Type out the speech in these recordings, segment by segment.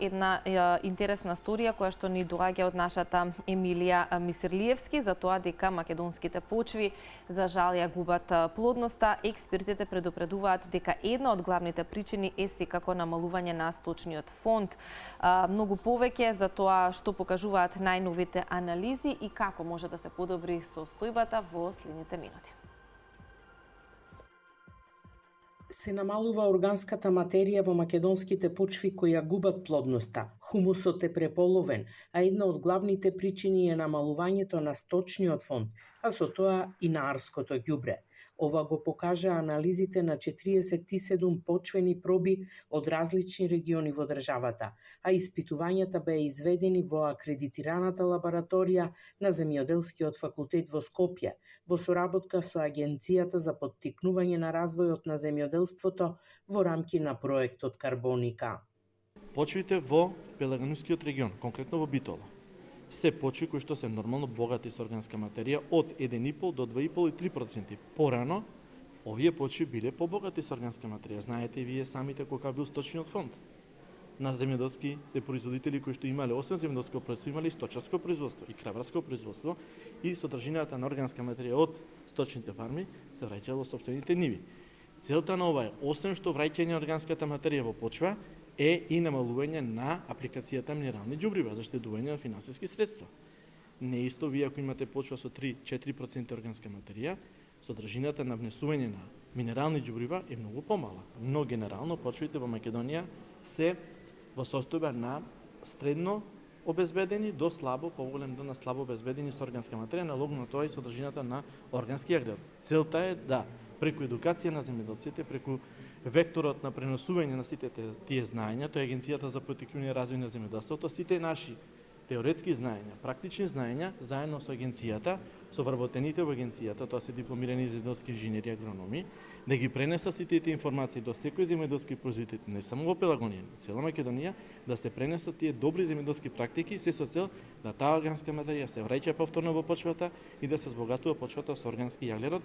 една интересна сторија која што ни доаѓа од нашата Емилија Мисирлиевски за тоа дека македонските почви за жал ја губат плодноста. Експертите предупредуваат дека една од главните причини е секако намалување на сточниот фонд. Многу повеќе за тоа што покажуваат најновите анализи и како може да се подобри состојбата во следните минути. Се намалува органската материја во македонските почви која губат плодноста. Хумусот е преполовен, а една од главните причини е намалувањето на сточниот фонд, а со тоа и на арското ѓубре. Ова го покажа анализите на 47 почвени проби од различни региони во државата, а испитувањата беа изведени во акредитираната лабораторија на Земјоделскиот факултет во Скопје, во соработка со Агенцијата за поттикнување на развојот на земјоделството во рамки на проектот Карбоника. Почвите во Пелагонискиот регион, конкретно во Битола, се почви кои што се нормално богати со органска материја од 1,5 до 2,5 и 3%. Порано, овие почви биле побогати со органска материја. Знаете и вие самите кога бил сточниот фонд. На земјоделските производители кои што имале освен земјоделско производство, имале и сточарско производство и краварско производство и содржината на органска материја од сточните фарми се враќало во сопствените ниви. Целта на ова е, освен што враќање органската материја во почва, е и намалување на апликацијата минерални ѓубрива, заштедување на финансиски средства. Не исто вие ако имате почва со 3-4% органска материја, содржината на внесување на минерални ѓубрива е многу помала. Но генерално почвите во Македонија се во состојба на средно обезбедени до слабо, поголем до на слабо обезбедени со органска материја, налогно на тоа и содржината на органски јаглер. Целта е да преку едукација на земјоделците, преку векторот на преносување на сите тие знаења, тоа е Агенцијата за поттикнување и развој на земјоделството, сите наши теоретски знаења, практични знаења, заедно со Агенцијата, со вработените во Агенцијата, тоа се дипломирани земјоделски инженери и агрономи, да ги пренеса сите тие информации до секој земјоделски производител, не само во Пелагонија, но цела Македонија, да се пренесат тие добри земјоделски практики, се со цел да таа органска материја се враќа повторно во почвата и да се збогатува почвата со органски јаглерод,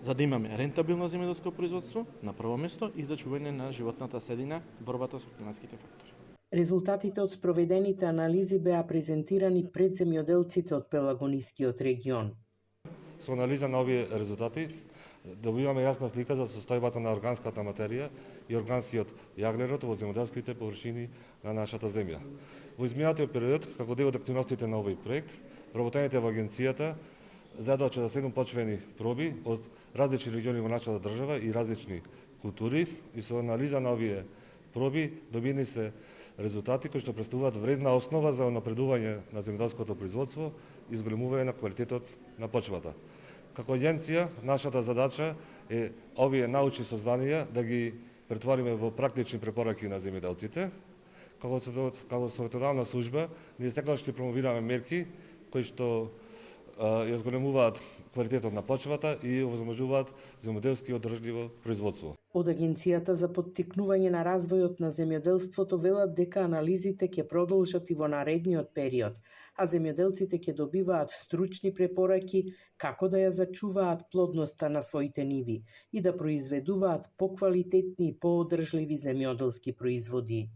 за да имаме рентабилно земјоделско производство на прво место и зачување на животната средина, борбата со климатските фактори. Резултатите од спроведените анализи беа презентирани пред земјоделците од Пелагонискиот регион. Со анализа на овие резултати добиваме јасна слика за состојбата на органската материја и органскиот јаглерод во земјоделските површини на нашата земја. Во изминатиот период, како дел од активностите на овој проект, вработените во агенцијата задоа 47 почвени проби од различни региони во нашата држава и различни култури и со анализа на овие проби добени се резултати кои што представуваат вредна основа за напредување на земјоделското производство и зголемување на квалитетот на почвата. Како агенција, нашата задача е овие научни сознанија да ги претвориме во практични препораки на земјоделците. Како советодавна служба, ние секогаш ќе промовираме мерки кои што ја зголемуваат квалитетот на почвата и овозможуваат земјоделски одржливо производство. Од Агенцијата за поттикнување на развојот на земјоделството велат дека анализите ќе продолжат и во наредниот период, а земјоделците ќе добиваат стручни препораки како да ја зачуваат плодноста на своите ниви и да произведуваат поквалитетни и поодржливи земјоделски производи.